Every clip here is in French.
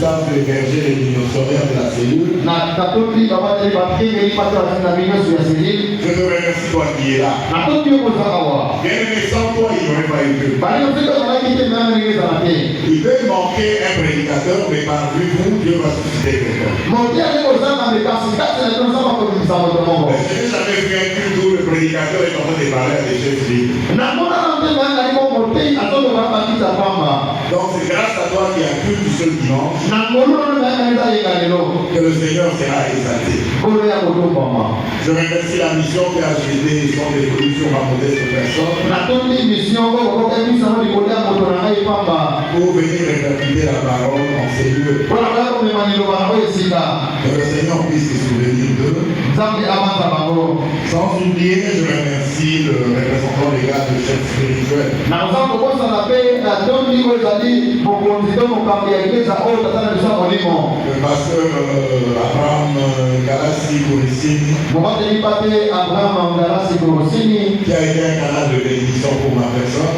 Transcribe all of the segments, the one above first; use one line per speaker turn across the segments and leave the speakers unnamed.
savent que les bergers et les dinosaures de la cellule.
Je
te remercie, toi qui es là. Bien aimé, sans toi, il n'y aurait pas eu Dieu. Il peut manquer un prédicateur, mais par vous, Dieu va susciter quelqu'un. Je n'ai jamais vu un culte où le prédicateur est en train de parler à des chefs libres. Donc c'est grâce à toi qu'il y a culte du seul dimanche que le Seigneur sera exalté. Je remercie la mission que HGD sont dévolue sur ma modeste personne pour venir répercuter la parole en ces lieux. Que le Seigneur puisse se souvenir d'eux. Sans oublier, je remercie le représentant légal du chef spirituel. Le pasteur Abraham Galassi Gorissini, qui a été un canal de bénédiction pour ma personne,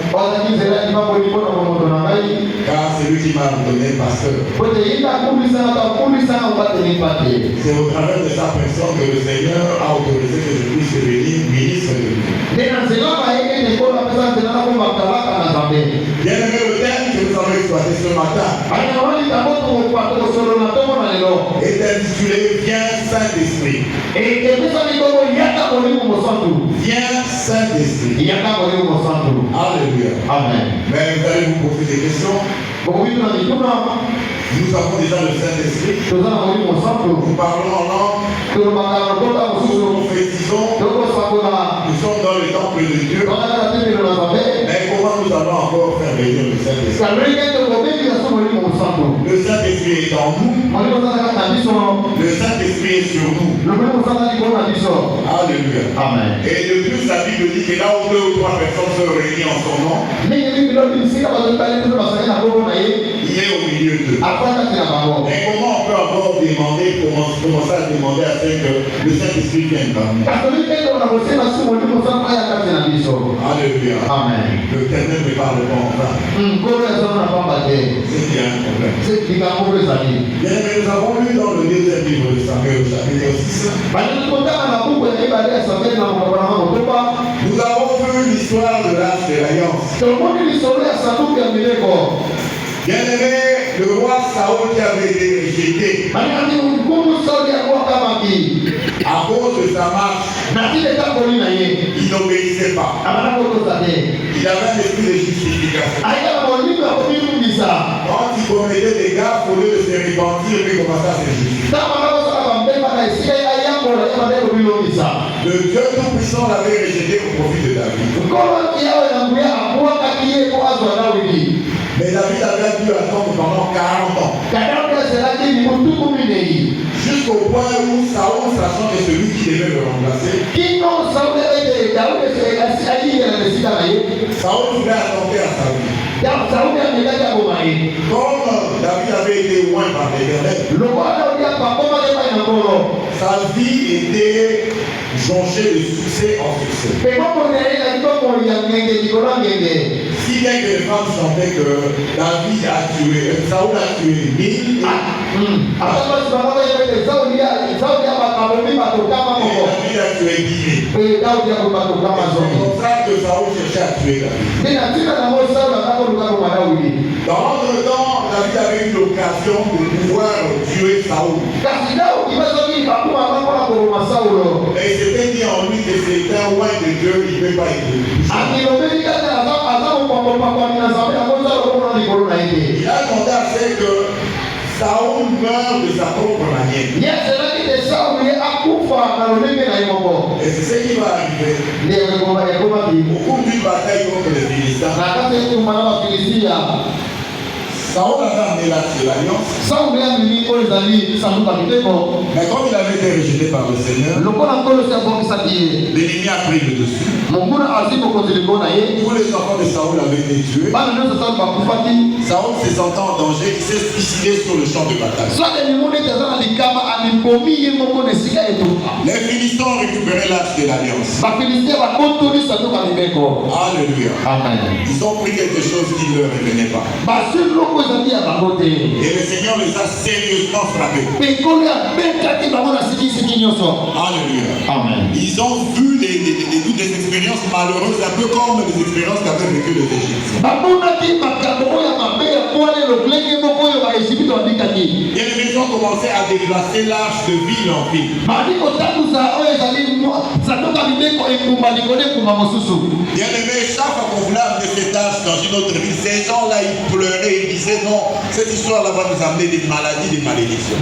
car c'est lui qui m'a donné pasteur. C'est au travers de sa personne que le Seigneur a autorisé que je puisse devenir ministre de Dieu. Bien aimé, le thème que nous avons exploité ce matin est intitulé Viens Saint-Esprit. Viens Saint-Esprit. Alléluia.
Amen.
Mais vous allez vous poser des questions. Nous avons déjà le Saint-Esprit. Nous parlons en langue. Nous prophétisons. Nous sommes dans le temple de Dieu. Mais comment nous allons encore faire venir le Saint-Esprit? Le Saint-Esprit est en nous. Le Saint-Esprit est sur nous. Alléluia.
Amen.
Et de plus, la Bible dit que là où 2 ou 3 personnes se réunissent en son nom, il est au milieu d'eux. Mais comment on peut encore demander, commencer à demander à ce que le Saint-Esprit vienne parmi nous? Alléluia.
Amen.
L'Éternel ne parle pas en vain. C'est qu'il y a un problème. Bien, mais nous avons lu dans le deuxième livre de Samuel, au chapitre 6. Nous avons vu l'histoire de l'Arche de l'Alliance. Bien aimé, le roi Saoul qui avait été rejeté à cause de sa marche, il n'obéissait pas. Il avait un esprit de justification. Quand il commettait des gaffes, au lieu de se repentir, il commençait à se justifier. Le Dieu Tout-Puissant l'avait rejeté au profit de David. Mais David avait dû attendre pendant 40 ans. Jusqu'au point où Saoul, sachant que celui qui devait le remplacer, Saoul voulait attendre à Saoul. Comme David avait été loin par l'Éternel, sa vie était jonchée de succès en succès. Si bien que les femmes chantaient que David a tué, Saoul a tué 1000 et David a tué 10 000. C'est pour ça que Saoul cherchait à tuer David. Dans l'entretemps, David avait eu l'occasion de pouvoir tuer Saoul. Et il s'était dit en lui que c'est un loin de Dieu, il ne peut pas être touché. Il a demandé à ce que Saoul meure de sa propre manière. Et c'est ce qui va arriver. Au cours d'une bataille contre les Philistins, Saoul avait amené l'arche de l'Alliance. Mais comme il avait été rejeté par le Seigneur, l'ennemi a pris le dessus. Tous les enfants de Saoul avaient été tués. Saoul se sentant en danger, il s'est suicidé sur le champ de bataille. Les Philistins ont récupéré l'arche de l'Alliance. Alléluia.
Amen.
Ils ont pris quelque chose qui ne leur revenait pas.
Et le Seigneur les a sérieusement frappés. Alléluia.
Amen.
Ils ont vu des expériences malheureuses, un peu comme les expériences qu'avaient vécu les Égyptiens. Et les maisons commençaient à déplacer l'arche de ville en ville. Bien aimé, chaque fois qu'on voulait amener cette arche dans une autre ville, ces gens-là, ils pleuraient, ils disaient non, cette histoire-là va nous amener des maladies, des malédictions.